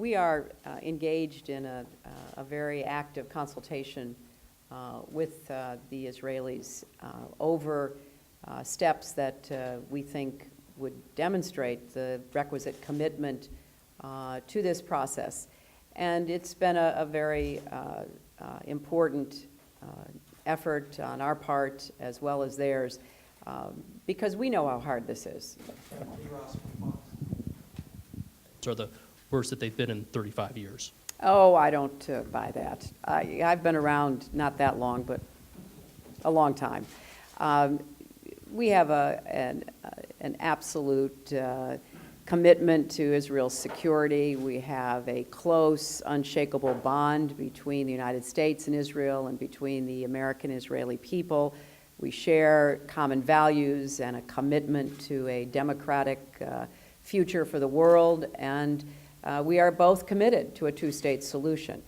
we are engaged in a very active consultation with the Israelis over steps that we think would demonstrate the requisite commitment to this process. And it's been a very important effort on our part as well as theirs, because we know how hard this is. Are the worst that they've been in 35 years? Oh, I don't buy that. I've been around not that long, but a long time. We have an absolute commitment to Israel's security. We have a close, unshakable bond between the United States and Israel and between the American-Israeli people. We share common values and a commitment to a democratic future for the world, and we are both committed to a two-state solution.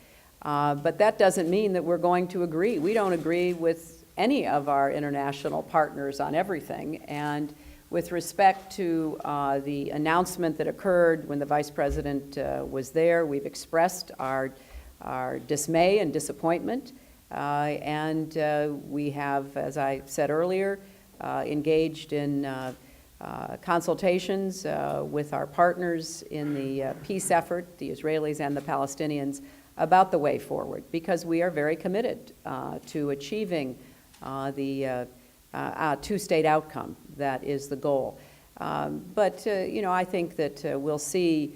But that doesn't mean that we're going to agree. We don't agree with any of our international partners on everything, and with respect to the announcement that occurred when the Vice President was there, we've expressed our dismay and disappointment, and we have, as I said earlier, engaged in consultations with our partners in the peace effort, the Israelis and the Palestinians, about the way forward, because we are very committed to achieving the two-state outcome. That is the goal. But I think that we'll see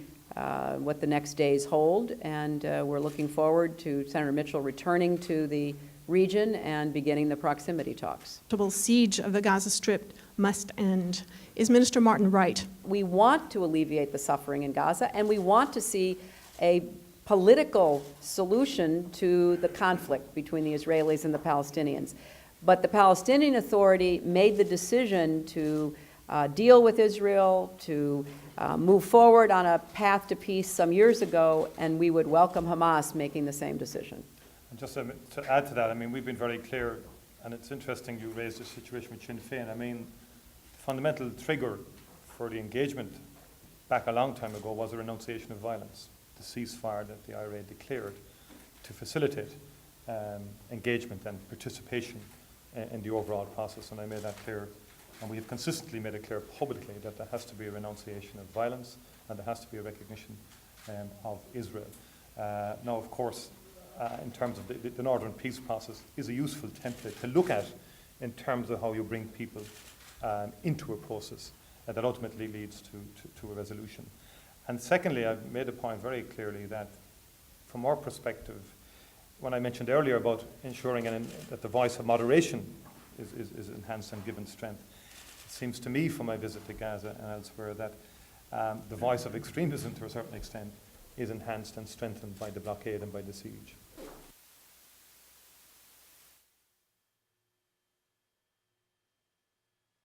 what the next days hold, and we're looking forward to Senator Micheal returning to the region and beginning the proximity talks. The siege of the Gaza Strip must end. Is Minister Martin right? We want to alleviate the suffering in Gaza, and we want to see a political solution to the conflict between the Israelis and the Palestinians. But the Palestinian Authority made the decision to deal with Israel, to move forward on a path to peace some years ago, and we would welcome Hamas making the same decision. And just to add to that, I mean, we've been very clear, and it's interesting you raised the situation with Sinn Féin. I mean, the fundamental trigger for the engagement back a long time ago was a renunciation of violence, the ceasefire that the IRA declared to facilitate engagement and participation in the overall process, and I made that clear. And we have consistently made it clear publicly that there has to be a renunciation of violence and there has to be a recognition of Israel. Now, of course, in terms of the Northern Peace process is a useful template to look at in terms of how you bring people into a process that ultimately leads to a resolution. And secondly, I've made a point very clearly that from our perspective, when I mentioned earlier about ensuring that the voice of moderation is enhanced and given strength, it seems to me from my visit to Gaza and elsewhere that the voice of extremism to a certain extent is enhanced and strengthened by the blockade and by the siege.